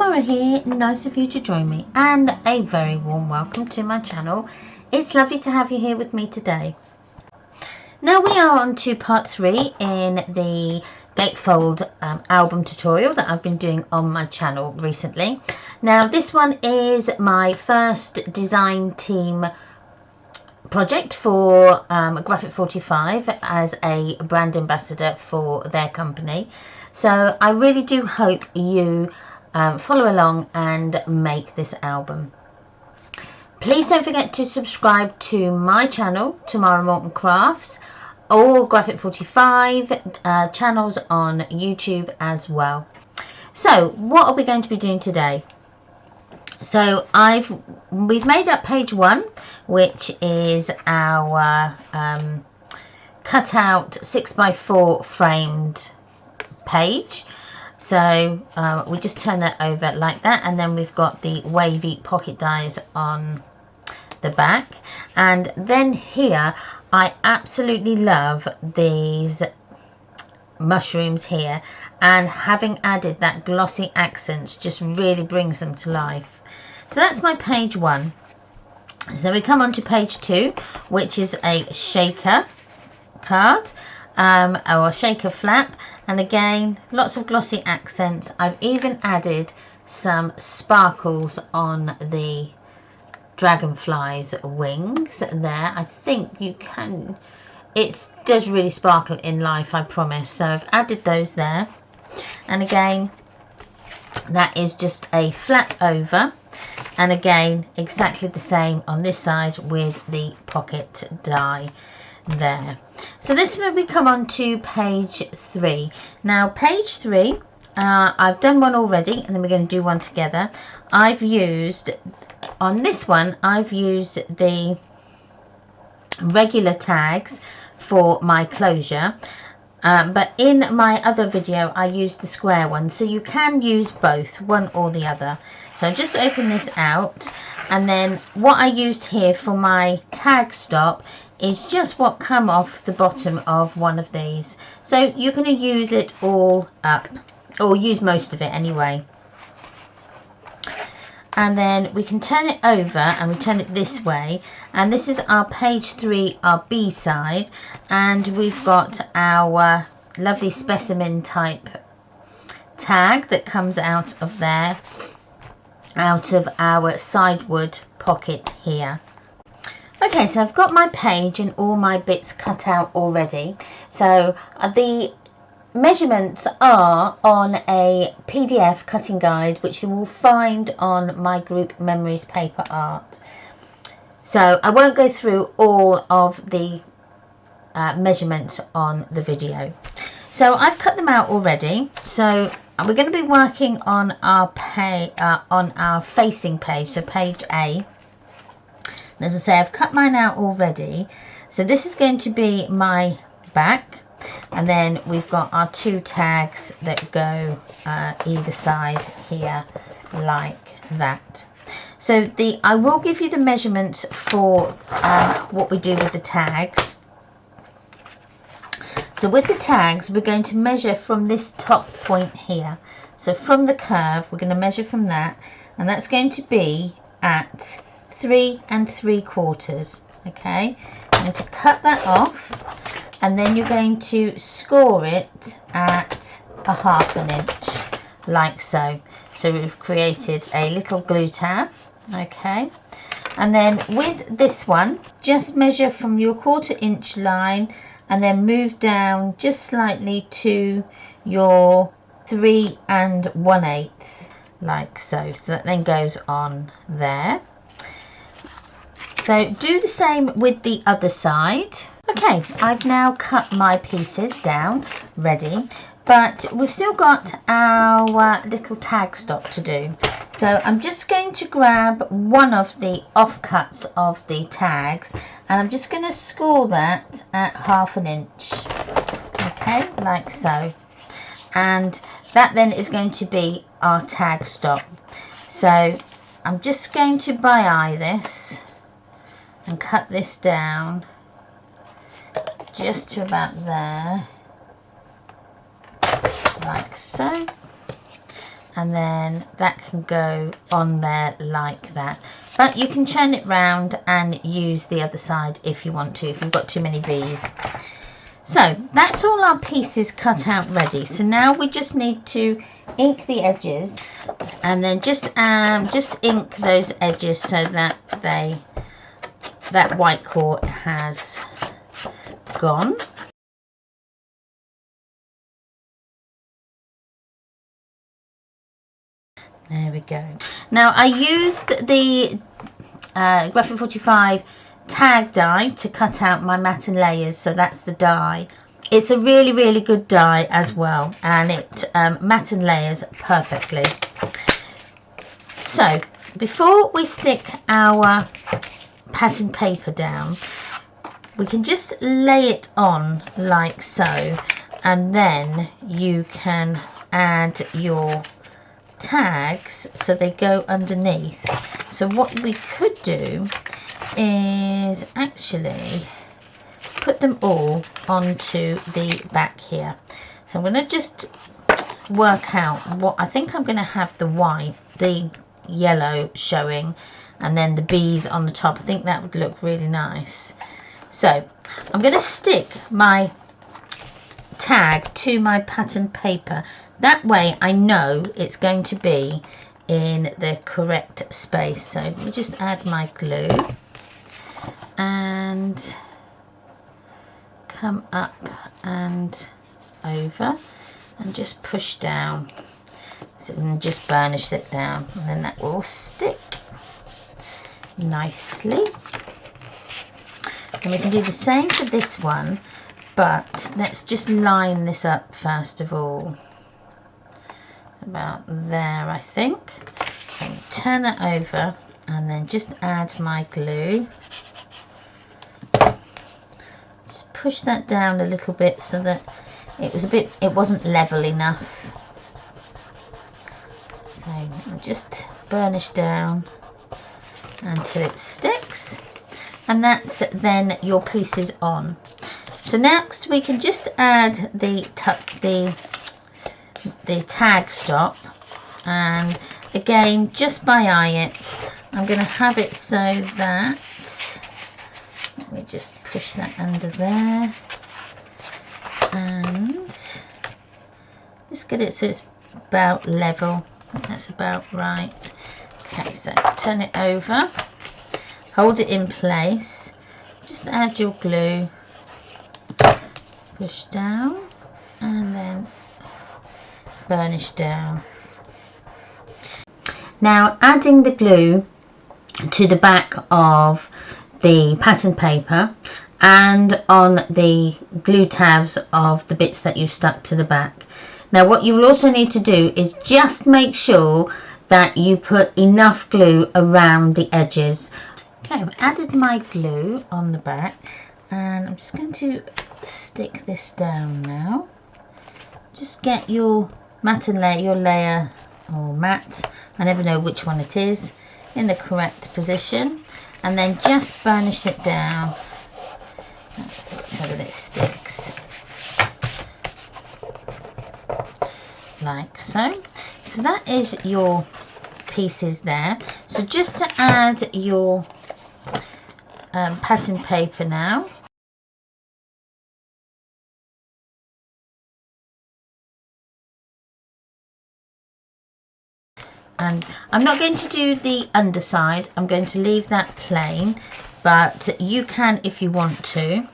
Laura here, nice of you to join me and a very warm welcome to my channel. It's lovely to have you here with me today. Now we are on to part 3 in the Gatefold album tutorial that I've been doing on my channel recently. Now this one is my first design team project for Graphic 45 as a brand ambassador for their company. So I really do hope you follow along and make this album. Please don't forget to subscribe to my channel, Tamara Morton Crafts, or Graphic 45 channels on YouTube as well. So what are we going to be doing today? So we've made up page 1, which is our cut out 6x4 framed page. So we just turn that over like that, and then we've got the wavy pocket dies on the back. And then here I absolutely love these mushrooms here, and having added that glossy accents just really brings them to life. So that's my page 1. So we come on to page 2, which is a shaker card or a shaker flap, and again lots of glossy accents. I've even added some sparkles on the dragonfly's wings there. I think you can, it does really sparkle in life, I promise. So I've added those there, and again that is just a flap over, and again exactly the same on this side with the pocket die there. So this is where we come on to page 3. Now page 3, I've done one already, and then we're going to do one together. I've used, on this one, I've used the regular tags for my closure, but in my other video I used the square one, so you can use both, one or the other. So just open this out, and then what I used here for my tag stop is just what come off the bottom of one of these. So you're going to use it all up, or use most of it anyway. And then we can turn it over, and we turn it this way, and this is our page 3, our B side, and we've got our lovely specimen type tag that comes out of there, out of our sidewood pocket here. Okay, so I've got my page and all my bits cut out already. So the measurements are on a PDF cutting guide, which you will find on my group Memories Paper Art. So I won't go through all of the measurements on the video. So I've cut them out already. So we're going to be working on our facing page, so page A. And as I say, I've cut mine out already. So this is going to be my back, and then we've got our 2 tags that go either side here like that. So I will give you the measurements for what we do with the tags. So with the tags, we're going to measure from this top point here. So from the curve, we're going to measure from that, and that's going to be at 3 3/4. Okay, I'm going to cut that off, and then you're going to score it at a 1/2 inch like so. So we've created a little glue tab. Okay, and then with this one, just measure from your 1/4 inch line, and then move down just slightly to your 3 1/8 like so. So that then goes on there. So do the same with the other side. Okay, I've now cut my pieces down ready, but we've still got our little tag stop to do. So I'm just going to grab one of the offcuts of the tags, and I'm just going to score that at 1/2 inch. Okay, like so. And that then is going to be our tag stop. So I'm just going to by eye this and cut this down just to about there, like so. and then that can go on there like that. But you can turn it round and use the other side if you want to, if you've got too many bees. So that's all our pieces cut out ready. So now we just need to ink the edges, and then just ink those edges so that that white core has gone. There we go. Now I used the Gatefold 45 tag die to cut out my matte and layers, so that's the die. It's a really good die as well, and it matte and layers perfectly. So before we stick our pattern paper down, we can just lay it on like so, and then you can add your tags so they go underneath. So what we could do is actually put them all onto the back here. So I'm going to just work out what I think. I'm going to have the yellow showing, and then the bees on the top. I think that would look really nice. So I'm going to stick my tag to my pattern paper. That way I know it's going to be in the correct space. So let me just add my glue and come up and over and just push down and just burnish it down, and then that will stick nicely. And we can do the same for this one, but let's just line this up first of all. About there, I think. So I'm going to turn that over and then just add my glue. Just push that down a little bit so that it wasn't level enough. So I'll just burnish down until it sticks, and that's then your pieces on. So next we can just add the tag stop, and again just by eye it. I'm going to have it so that, let me just push that under there and just get it so it's about level. That's about right. Okay, so turn it over, hold it in place, just add your glue, push down, and then burnish down. Now adding the glue to the back of the pattern paper and on the glue tabs of the bits that you stuck to the back. Now what you will also need to do is just make sure that you put enough glue around the edges. Okay, I've added my glue on the back, and I'm just going to stick this down now. Just get your matte and layer, your layer or matte, I never know which one it is, in the correct position, and then just burnish it down. That's it, so that it sticks like so. So that is your pieces there. So just to add your pattern paper now. And I'm not going to do the underside, I'm going to leave that plain, but you can if you want to.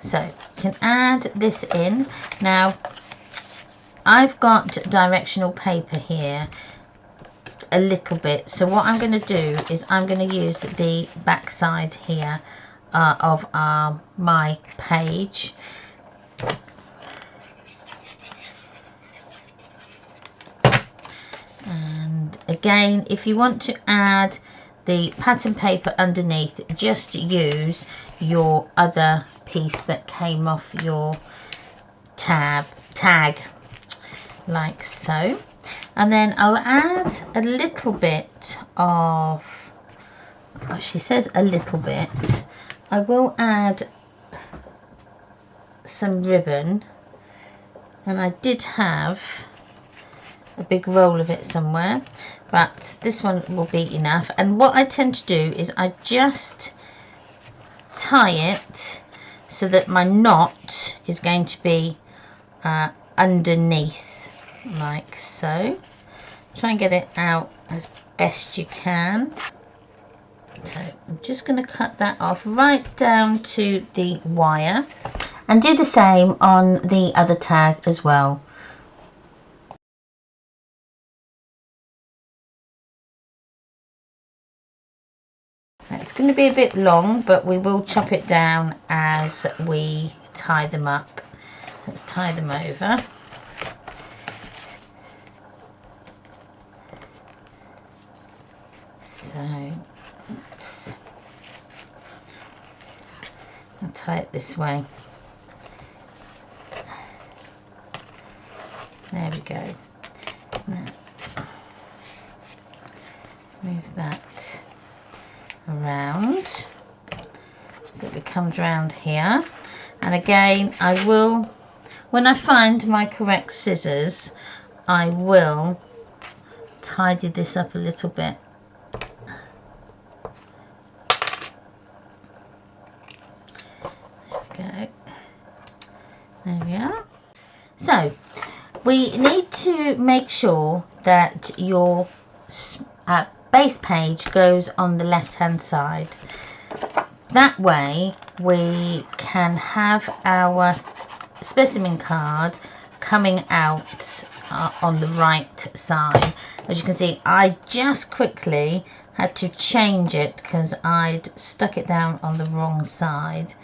So you can add this in. Now I've got directional paper here a little bit, so what I'm going to do is I'm going to use the back side here of my page. And again, if you want to add the pattern paper underneath, just use your other piece that came off your tag like so. And then I'll add a little bit of, oh, she says a little bit, I will add some ribbon, and I did have a big roll of it somewhere, but this one will be enough. And what I tend to do is I just tie it so that my knot is going to be underneath, like so. Try and get it out as best you can. So I'm just going to cut that off right down to the wire, and do the same on the other tag as well. It's going to be a bit long, but we will chop it down as we tie them up. Let's tie them over. So I'll tie it this way. There we go. Now move that around so it comes round here, and again I will, when I find my correct scissors, I will tidy this up a little bit. There we go. There we are. So we need to make sure that your base page goes on the left hand side. That way we can have our specimen card coming out on the right side. As you can see, I just quickly had to change it because I'd stuck it down on the wrong side,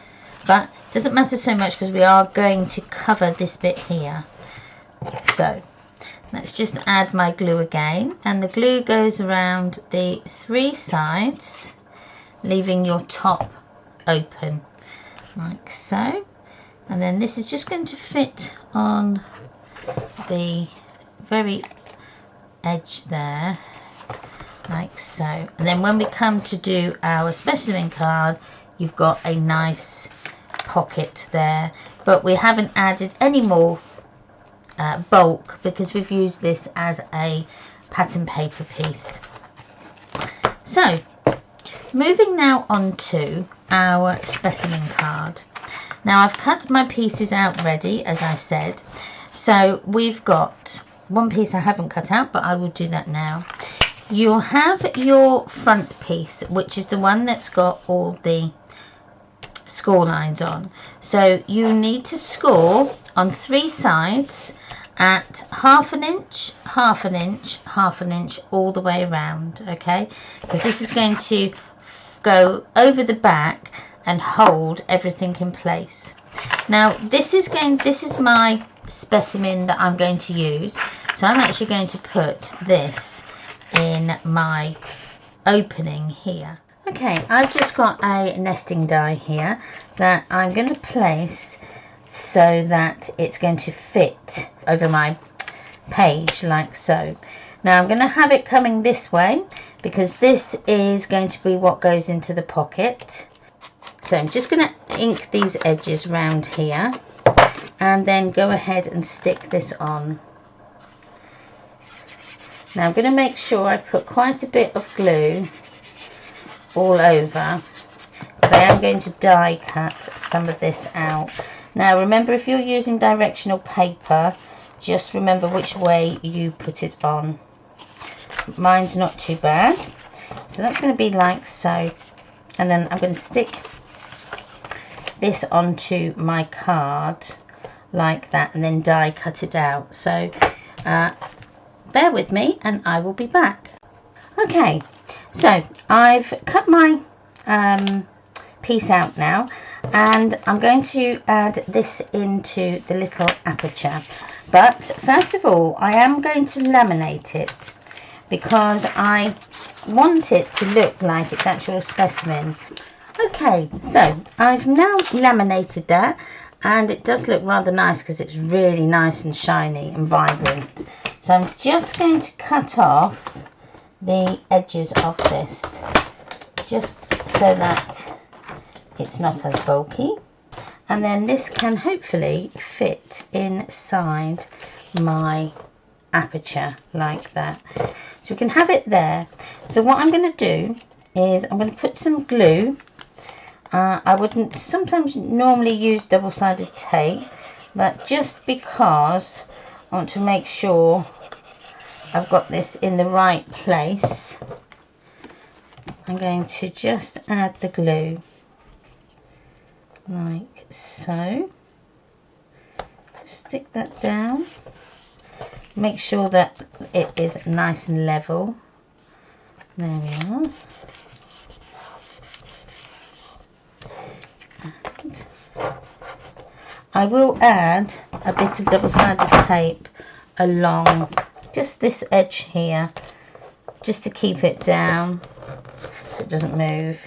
but it doesn't matter so much because we are going to cover this bit here. So let's just add my glue again, and the glue goes around the 3 sides, leaving your top open like so. And then this is just going to fit on the very edge there, like so. And then when we come to do our specimen card, you've got a nice pocket there, but we haven't added any more bulk because we've used this as a pattern paper piece. So moving now on to our specimen card. Now I've cut my pieces out ready, as I said. So we've got one piece I haven't cut out, but I will do that now. You'll have your front piece, which is the one that's got all the score lines on. So you need to score on 3 sides at 1/2 inch, 1/2 inch, 1/2 inch all the way around, okay? Because this is going to go over the back and hold everything in place. Now this is my specimen that I'm going to use, so I'm actually going to put this in my opening here. Okay, I've just got a nesting die here that I'm going to place so that it's going to fit over my page like so. Now I'm going to have it coming this way because this is going to be what goes into the pocket. So I'm just going to ink these edges round here and then go ahead and stick this on. Now I'm going to make sure I put quite a bit of glue all over because I am going to die cut some of this out. Now remember, if you're using directional paper, just remember which way you put it on. Mine's not too bad, so that's going to be like so, and then I'm going to stick this onto my card like that and then die cut it out. So bear with me and I will be back. Okay, so I've cut my piece out now, and I'm going to add this into the little aperture. But first of all, I am going to laminate it because I want it to look like its actual specimen. Okay, so I've now laminated that, and it does look rather nice because it's really nice and shiny and vibrant. So I'm just going to cut off the edges of this just so that it's not as bulky, and then this can hopefully fit inside my aperture like that. So we can have it there. So what I'm going to do is I'm going to put some glue. I wouldn't sometimes normally use double-sided tape, but just because I want to make sure I've got this in the right place, I'm going to just add the glue like so. Just stick that down. Make sure that it is nice and level. There we are. And I will add a bit of double-sided tape along just this edge here, just to keep it down so it doesn't move,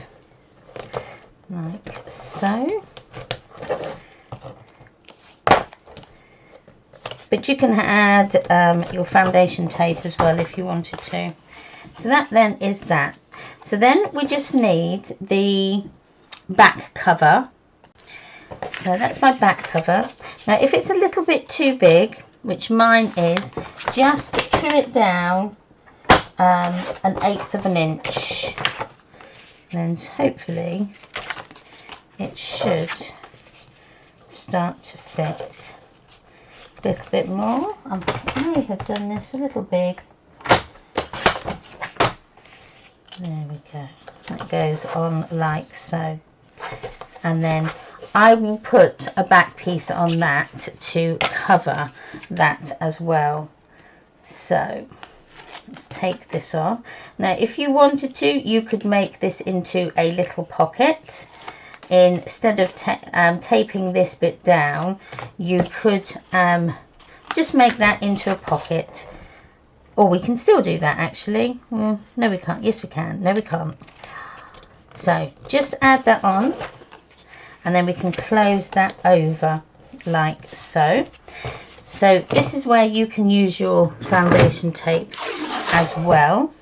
like so. But you can add your foundation tape as well if you wanted to. So that then is that. So then we just need the back cover. So that's my back cover. Now if it's a little bit too big, which mine is, just trim it down 1/8 of an inch. And then hopefully it should start to fit. A little bit more. I may have done this a little big. There we go. That goes on like so. And then I will put a back piece on that to cover that as well. So let's take this off. Now if you wanted to, you could make this into a little pocket. Instead of taping this bit down, you could just make that into a pocket. Or we can still do that actually. Well, no we can't. Yes we can. No we can't. So just add that on, and then we can close that over like so. So this is where you can use your foundation tape as well,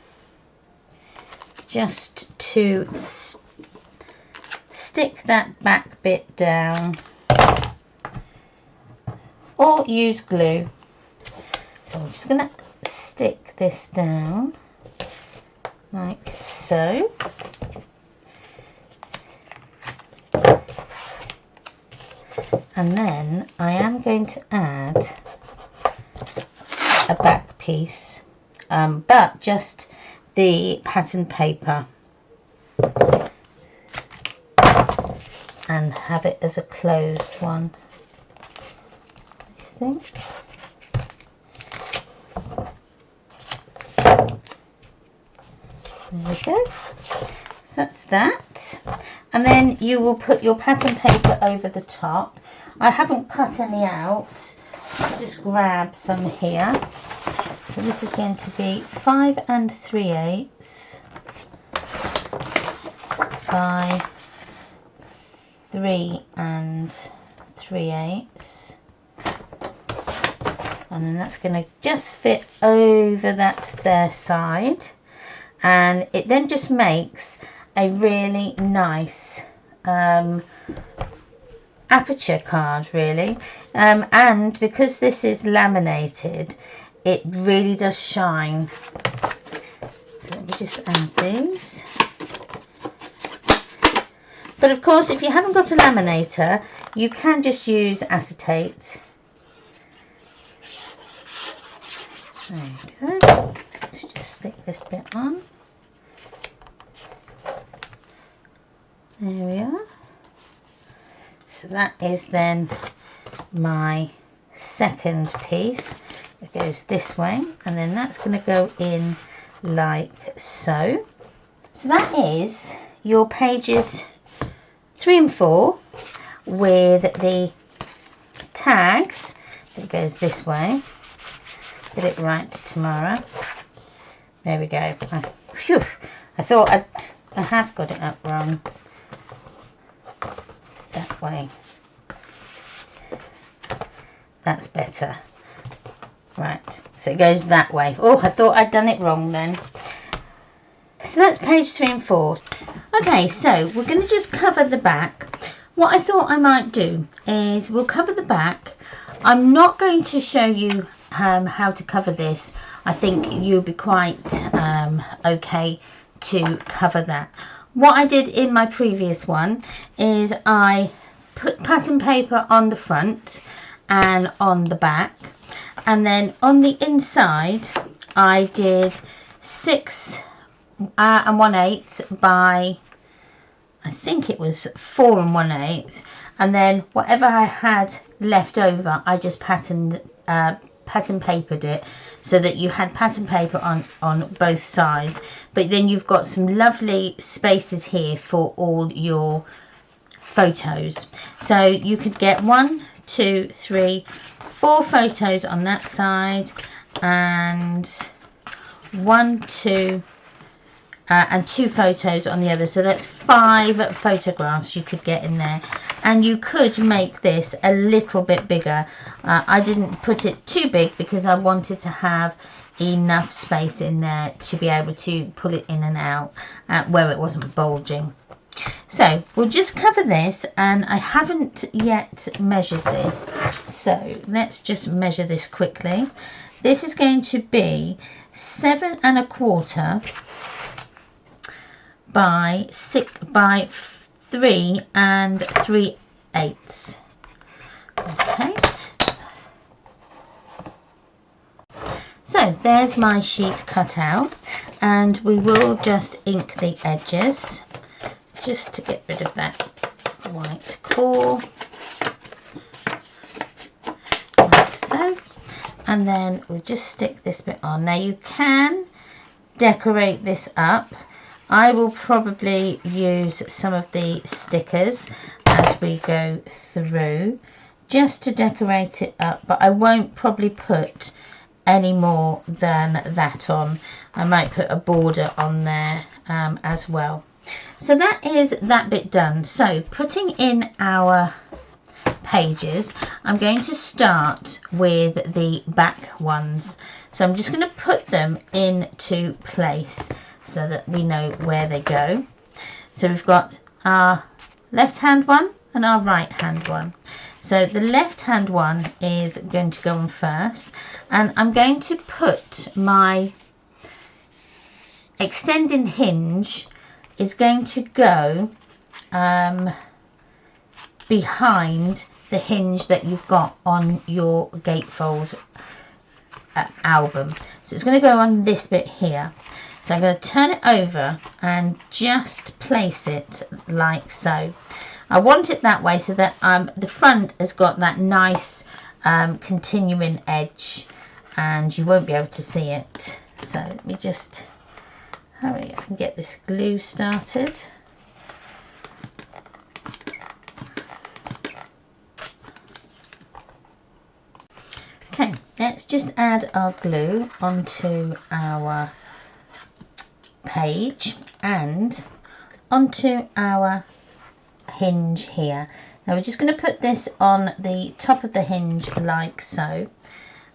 just to stick that back bit down, or use glue. So I'm just going to stick this down like so. And then I am going to add a back piece, but just the pattern paper, and have it as a closed one, I think. There we go. So that's that. And then you will put your pattern paper over the top. I haven't cut any out. I'll just grab some here. So this is going to be 5 3/8 by 3 3/8, and then that's going to just fit over that there side, and it then just makes a really nice aperture card really, and because this is laminated, it really does shine. So let me just add these. But of course, if you haven't got a laminator, you can just use acetate. There you go. Let's just stick this bit on. There we are. So that is then my second piece. It goes this way, and then that's going to go in like so. So that is your pages 3 and 4 with the tags. It goes this way. Get it right tomorrow. There we go. I thought I have got it up wrong. That way. That's better. Right, so it goes that way. Oh, I thought I'd done it wrong then. So that's page 3 and 4. Okay, so we're going to just cover the back. What I thought I might do is we'll cover the back. I'm not going to show you how to cover this, I think you'll be quite okay to cover that. What I did in my previous one is I put pattern paper on the front and on the back, and then on the inside I did 6 1/8 by, I think it was 4 1/8, and then whatever I had left over I just pattern papered it, so that you had pattern paper on both sides, but then you've got some lovely spaces here for all your photos. So you could get 1, 2, 3, 4 photos on that side, and 1, 2 and 2 photos on the other. So that's 5 photographs you could get in there, and you could make this a little bit bigger. I didn't put it too big because I wanted to have enough space in there to be able to pull it in and out where it wasn't bulging. So we'll just cover this, and I haven't yet measured this, so let's just measure this quickly. This is going to be 7 1/4 by 3 3/8. Okay, so there's my sheet cut out, and we will just ink the edges just to get rid of that white core, like so, and then we'll just stick this bit on. Now you can decorate this up. I will probably use some of the stickers as we go through just to decorate it up, but I won't probably put any more than that on. I might put a border on there as well. So that is that bit done. So putting in our pages, I'm going to start with the back ones. So I'm just going to put them into place so that we know where they go. So we've got our left hand one and our right hand one. So the left hand one is going to go on first, and I'm going to put my extending hinge is going to go behind the hinge that you've got on your Gatefold album. So it's going to go on this bit here. So I'm going to turn it over and just place it like so. I want it that way so that the front has got that nice continuing edge, and you won't be able to see it. So let me just hurry up and get this glue started. Okay, let's just add our glue onto our page and onto our hinge here. Now we're just going to put this on the top of the hinge like so,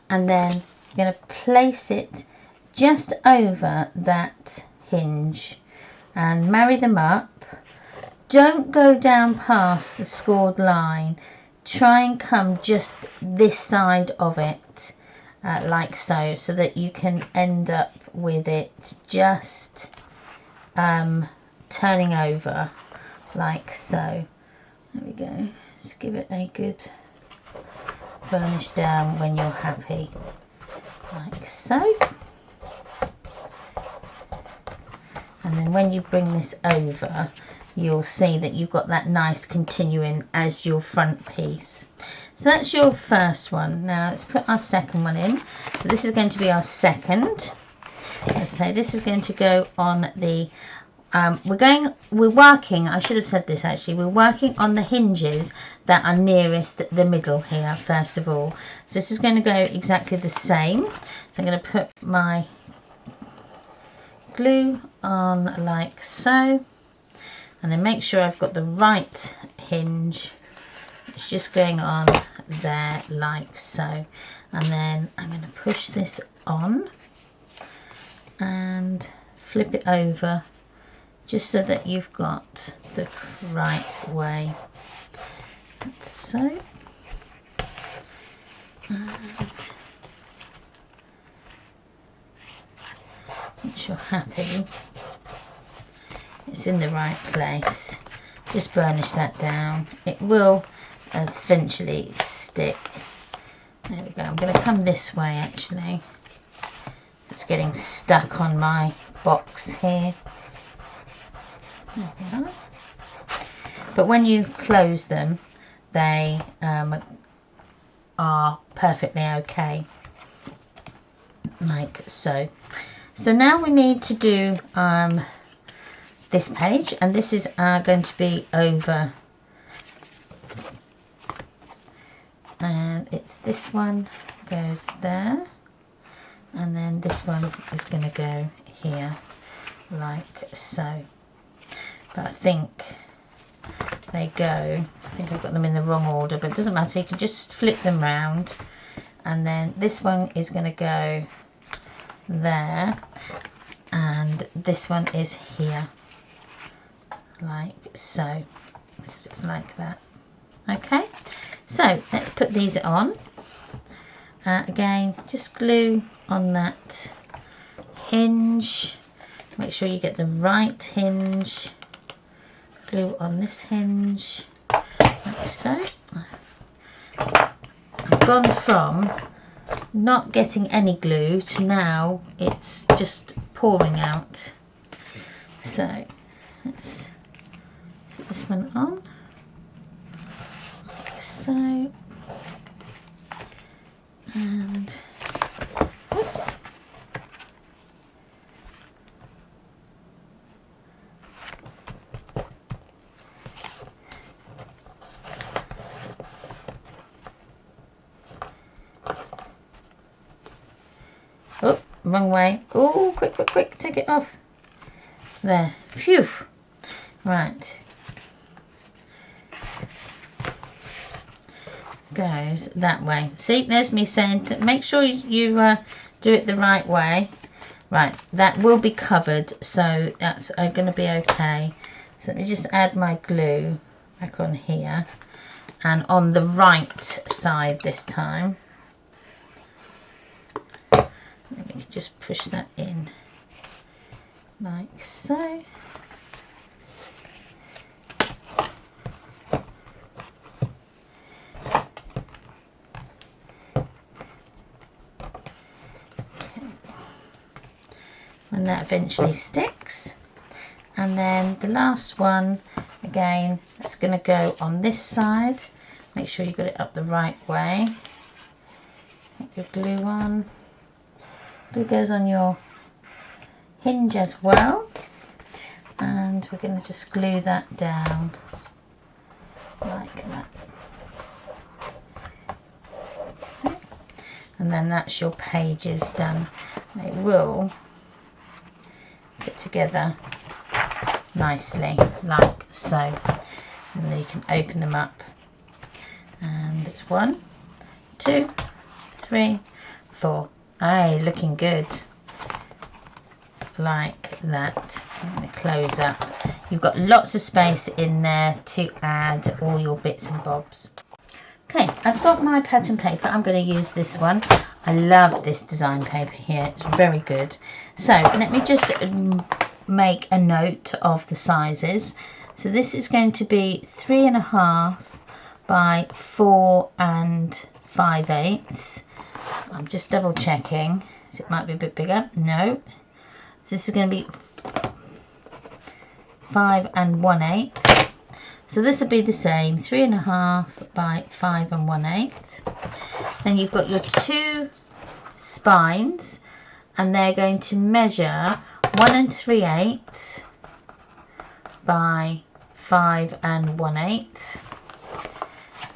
and then I'm going to place it just over that hinge and marry them up. Don't go down past the scored line, try and come just this side of it like so, so that you can end up with it just turning over like so. There we go. Just give it a good burnish down when you're happy, like so. And then when you bring this over, you'll see that you've got that nice continuing as your front piece. So that's your first one. Now let's put our second one in. So this is going to be our second. Let's say this is going to go on the we're working, I should have said this actually, we're working on the hinges that are nearest the middle here first of all. So this is going to go exactly the same. So I'm going to put my glue on like so, and then make sure I've got the right hinge. It's just going on there like so, and then I'm going to push this on and flip it over just so that you've got the right way, like so. And once you're happy it's in the right place, just burnish that down. It will eventually stick. There we go. I'm going to come this way actually. It's getting stuck on my box here. There we are. But when you close them, they are perfectly okay, like so. So now we need to do this page, and this is going to be over, and it's this one goes there, and then this one is going to go here, like so. But I think they go, I think I've got them in the wrong order, but it doesn't matter, you can just flip them round, and then this one is going to go there, and this one is here, like so, because it's like that. Okay, so let's put these on. Again, just glue on that hinge, make sure you get the right hinge. Glue on this hinge, like so. I've gone from not getting any glue to now it's just pouring out. So let's put this one on, like so, and oops. Oh, wrong way. Oh, quick, quick, quick, take it off. There. Phew. Right. Goes that way. See, there's me saying to make sure you do it the right way. Right, that will be covered, so that's going to be okay. So let me just add my glue back on here, and on the right side this time. Let me just push that in, like so. When that eventually sticks, and then the last one again, that's going to go on this side. Make sure you got it up the right way. Get your glue on. Glue goes on your hinge as well, and we're going to just glue that down like that. Okay. And then that's your pages done. They will fit together nicely like so, and then you can open them up, and it's 1, 2, 3, 4. Aye, looking good, like that. I'm going to close up. You've got lots of space in there to add all your bits and bobs. Okay, I've got my pattern paper. I'm going to use this one. I love this design paper here, it's very good. So let me just make a note of the sizes. So this is going to be 3.5 by 4 5/8. I'm just double checking, so it might be a bit bigger. No, so this is going to be 5 1/8. So this will be the same, 3.5 by 5 1/8. Then you've got your 2 spines, and they're going to measure 1 3/8 by 5 1/8,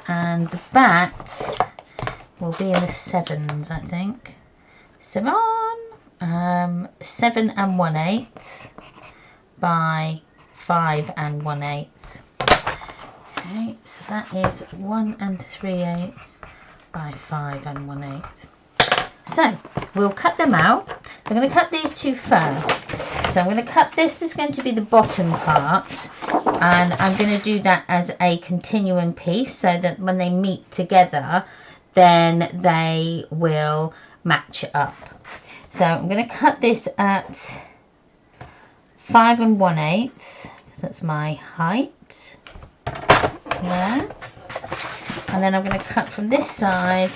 and the back will be in the 7s, I think. 7 1/8 by 5 1/8. Okay, so that is 1 3/8 by 5 1/8. So we'll cut them out. I'm going to cut these 2 first. So I'm going to cut this. This is going to be the bottom part, and I'm going to do that as a continuing piece so that when they meet together, then they will match it up. So I'm going to cut this at 5 1/8, because that's my height there. And then I'm going to cut from this side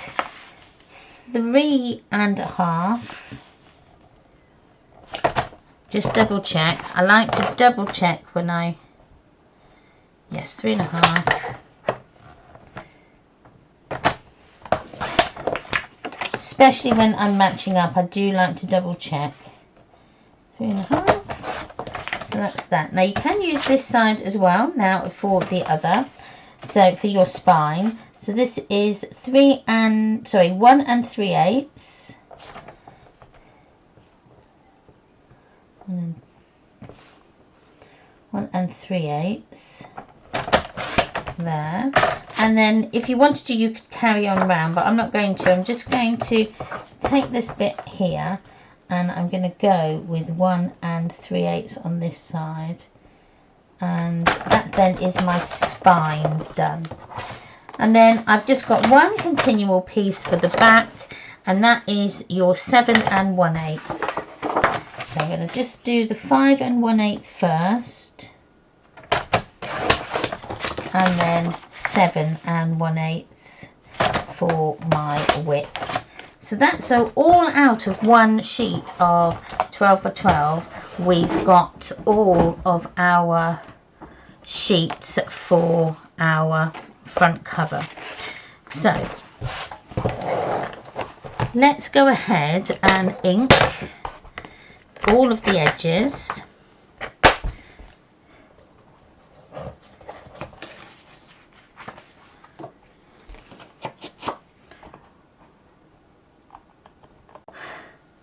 3 1/2. Just double check. I like to double check when yes, 3 1/2. Especially when I'm matching up, I do like to double check. 3 1/2. So that's that. Now you can use this side as well now for the other. So for your spine. So this is 1 3/8. 1 3/8 there. And then if you wanted to, you could carry on round, but I'm not going to. I'm just going to take this bit here and I'm going to go with 1 3/8 on this side. And that then is my spines done. And then I've just got one continual piece for the back, and that is your 7 1/8. So I'm going to just do the 5 1/8 first, and then 7 1/8 for my width. So that's all out of one sheet of 12 by 12. We've got all of our sheets for our front cover. So let's go ahead and ink all of the edges.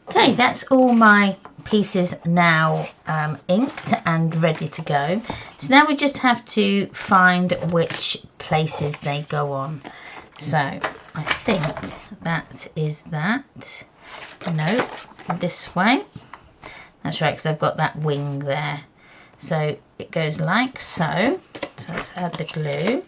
Okay, that's all my pieces now inked and ready to go. So now we just have to find which places they go on. So I think that is that. No, this way. That's right, because I've got that wing there. So it goes like so. So let's add the glue.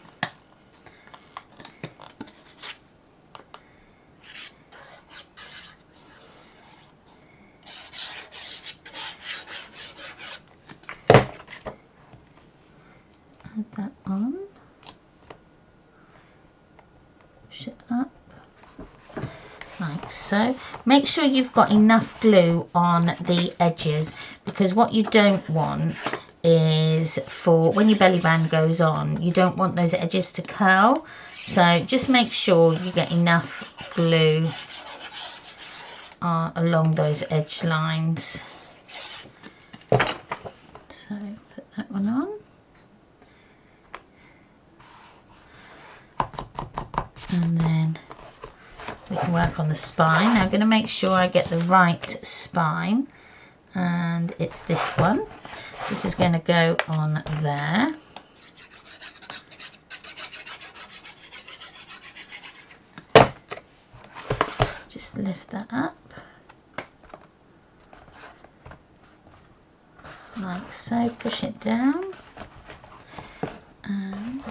Add that on. Push it up. Like so. Make sure you've got enough glue on the edges, because what you don't want is for when your belly band goes on, you don't want those edges to curl. So just make sure you get enough glue along those edge lines. So put that one on. And then we can work on the spine. Now I'm going to make sure I get the right spine, and it's this one. This is going to go on there. Just lift that up like so, push it down, and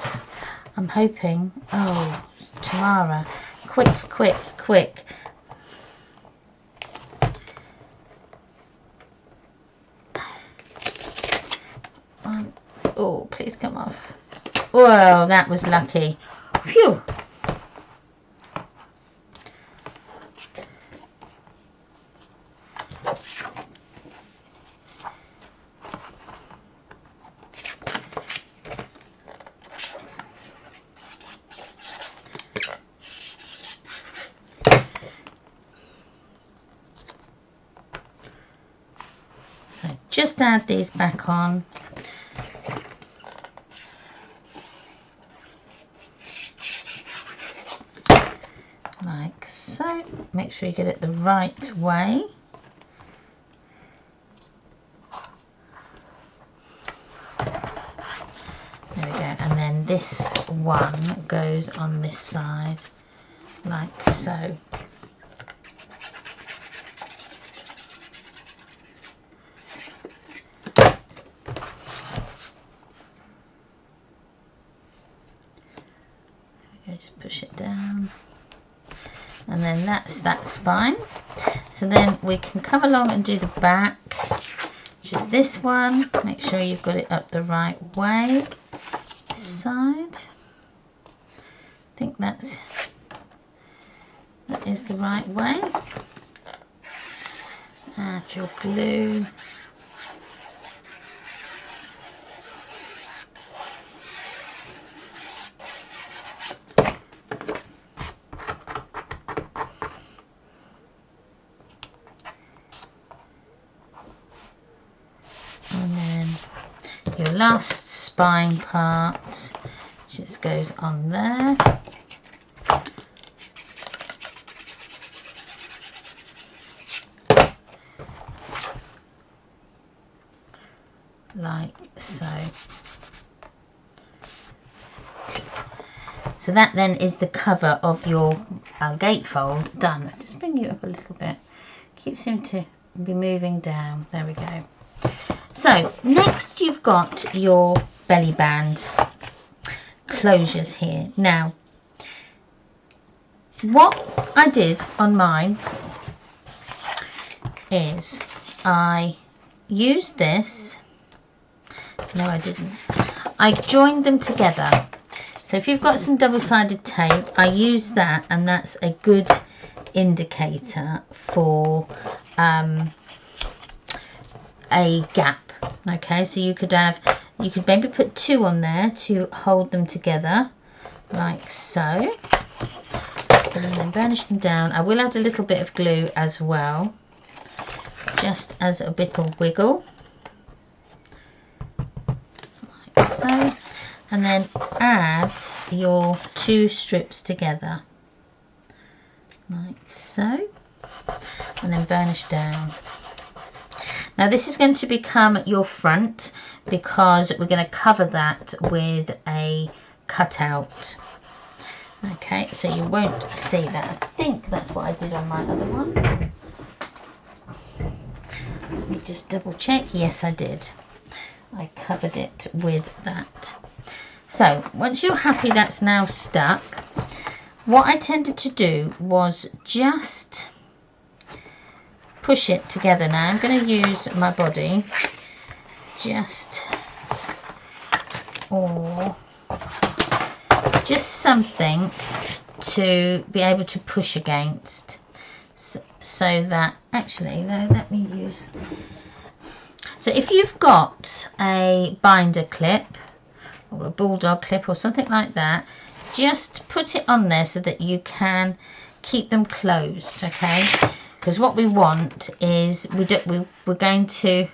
I'm hoping, oh Tamara, quick, quick, quick. Oh, please come off. Whoa, that was lucky. Phew. Just add these back on. Like so. Make sure you get it the right way. There we go. And then this one goes on this side like so. Just push it down, and then that's that spine. So then we can come along and do the back, which is this one. Make sure you've got it up the right way. This side. I think that is the right way. Add your glue. And then your last spine part just goes on there. Like so. So that then is the cover of your gatefold done. Just bring you up a little bit. Keeps him to be moving down. There we go. So next you've got your belly band closures here. Now what I did on mine is I used this. No, I didn't. I joined them together. So if you've got some double-sided tape, I use that, and that's a good indicator for a gap. Okay, so you could maybe put 2 on there to hold them together, like so, and then burnish them down. I will add a little bit of glue as well, just as a bit of wiggle. So, and then add your 2 strips together like so, and then burnish down. Now this is going to become your front because we're going to cover that with a cutout. Okay, so you won't see that. I think that's what I did on my other one. Let me just double check. Yes, I did. I covered it with that. So once you're happy that's now stuck, what I tended to do was just push it together. Now I'm going to use my body or just something to be able to push against, so that actually, no, let me use. So if you've got a binder clip or a bulldog clip or something like that, just put it on there so that you can keep them closed, okay? Because what we want is we're going to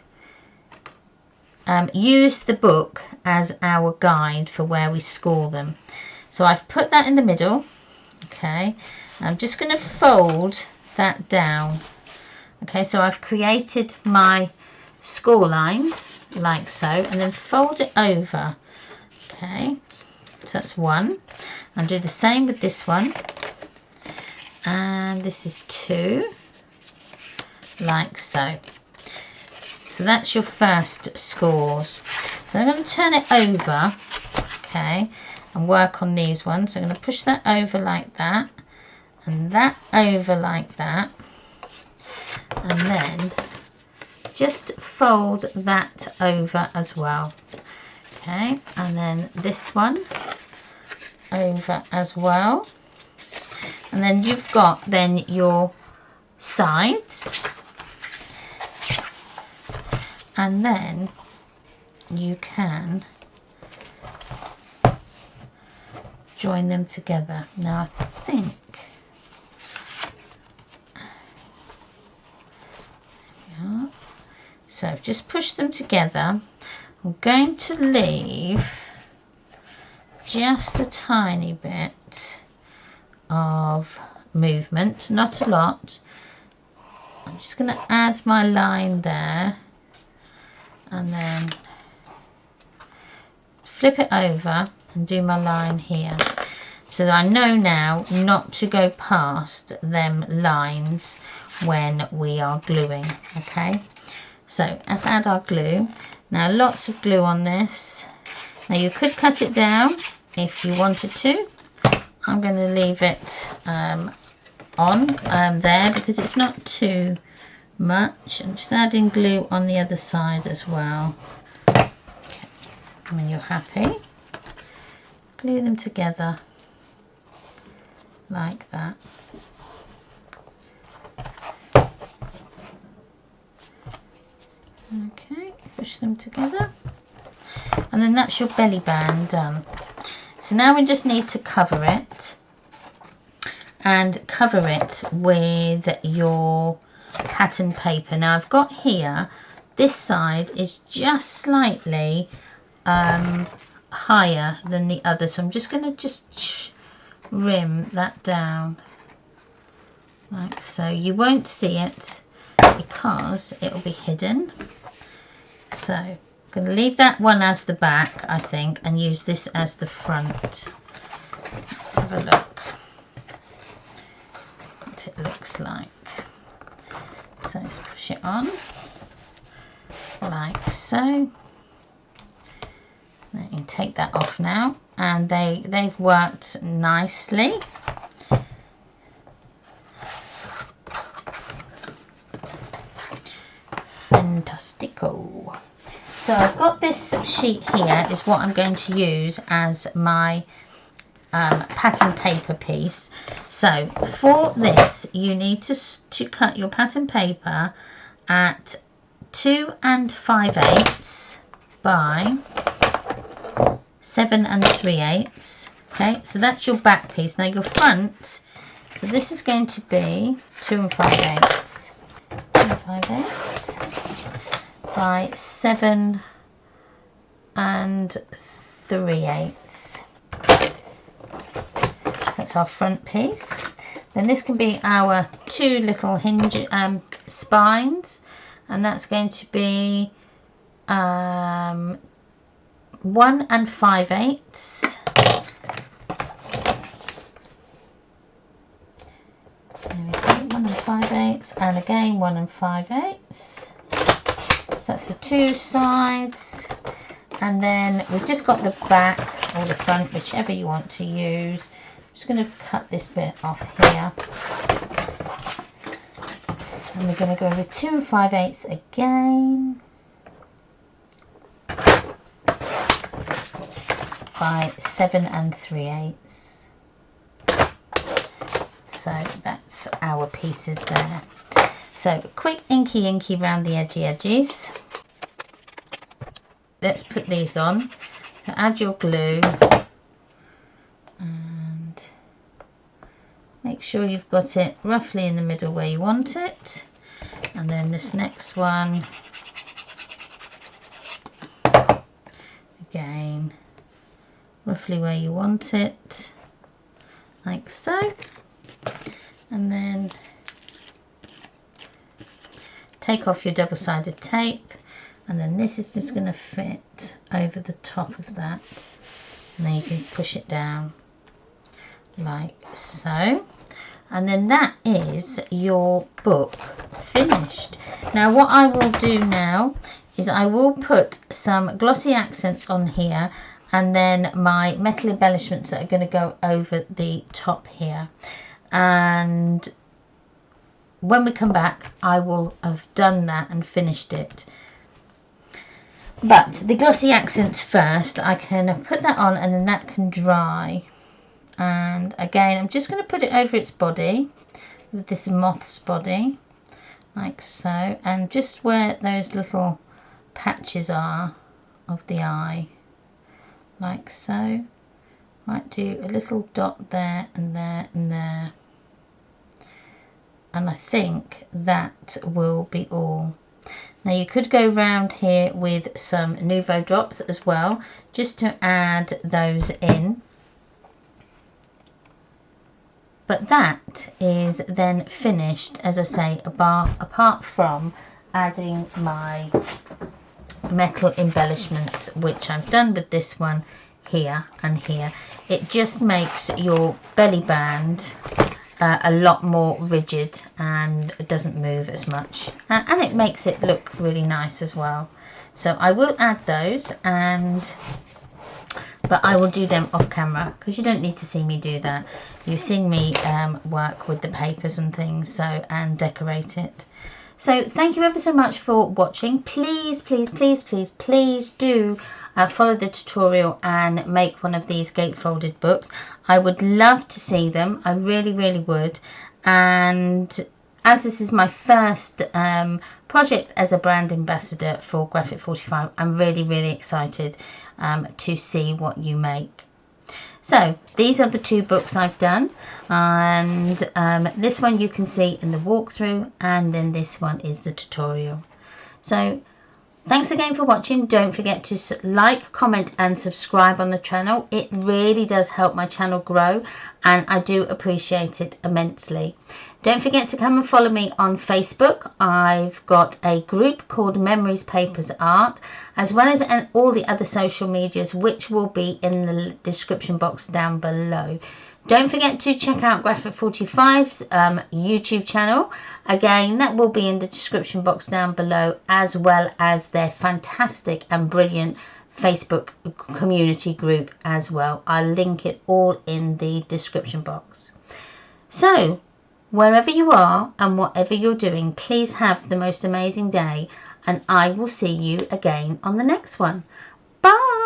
use the book as our guide for where we score them. So I've put that in the middle, okay? I'm just going to fold that down. Okay, so I've created my score lines like so, and then fold it over. Okay, so that's 1. I'll do the same with this one, and this is 2, like so. So that's your first scores. So I'm going to turn it over, okay, and work on these ones. So I'm going to push that over like that, and that over like that, and then just fold that over as well. Okay, and then this one over as well, and then you've got then your sides, and then you can join them together. Now I think so, just push them together. I'm going to leave just a tiny bit of movement, not a lot. I'm just going to add my line there and then flip it over and do my line here. So that I know now not to go past them lines when we are gluing, okay? So let's add our glue. Now lots of glue on this. Now you could cut it down if you wanted to. I'm going to leave it on there because it's not too much. I'm just adding glue on the other side as well. Okay. When you're happy, glue them together like that. Okay, push them together, and then that's your belly band done. So now we just need to cover it, and cover it with your pattern paper. Now I've got here, this side is just slightly higher than the other, so I'm just going to just rim that down like so. You won't see it because it will be hidden, so I'm going to leave that one as the back, I think, and use this as the front. Let's have a look what it looks like. So let's push it on like so. You can take that off now, and they've worked nicely. Fantastico. So I've got this sheet here is what I'm going to use as my pattern paper piece. So for this you need to cut your pattern paper at 2 5/8 by 7 3/8. Okay, so that's your back piece. Now your front, so this is going to be 2 5/8. 2 5/8 by 7 3/8. That's our front piece. Then this can be our 2 little hinge spines, and that's going to be 1 5/8. 1 5/8, and again 1 5/8. So that's the 2 sides, and then we've just got the back or the front, whichever you want to use. I'm just going to cut this bit off here, and we're going to go with 2 5/8 again by 7 3/8. So that's our pieces there. So quick inky around the edges. Let's put these on. So add your glue and make sure you've got it roughly in the middle where you want it. And then this next one, again, roughly where you want it, like so. And then take off your double-sided tape, and then this is just going to fit over the top of that, and then you can push it down like so, and then that is your book finished. Now what I will do now is I will put some glossy accents on here, and then my metal embellishments that are going to go over the top here. And when we come back I will have done that and finished it. But the glossy accents first, I can put that on and then that can dry. And again I'm just going to put it over its body, with this moth's body, like so, and just where those little patches are of the eye, like so. Might do a little dot there and there and there, and I think that will be all. Now you could go round here with some Nouveau drops as well, just to add those in. But that is then finished, as I say, apart from adding my metal embellishments, which I've done with this one here and here. It just makes your belly band a lot more rigid, and it doesn't move as much, and it makes it look really nice as well. So I will add those, but I will do them off camera because you don't need to see me do that. You've seen me work with the papers and things, so, and decorate it. So thank you ever so much for watching. Please, please, please, please, please do follow the tutorial and make one of these gatefolded books. I would love to see them. I really, really would. And as this is my first project as a brand ambassador for Graphic 45, I'm really, really excited to see what you make. So these are the 2 books I've done, and this one you can see in the walkthrough, and then this one is the tutorial. So thanks again for watching. Don't forget to like, comment and subscribe on the channel. It really does help my channel grow, and I do appreciate it immensely. Don't forget to come and follow me on Facebook. I've got a group called Memories, Papers, Art, as well as all the other social medias, which will be in the description box down below. Don't forget to check out Graphic 45's YouTube channel. Again, that will be in the description box down below, as well as their fantastic and brilliant Facebook community group as well. I'll link it all in the description box. So, wherever you are and whatever you're doing, please have the most amazing day, and I will see you again on the next one. Bye!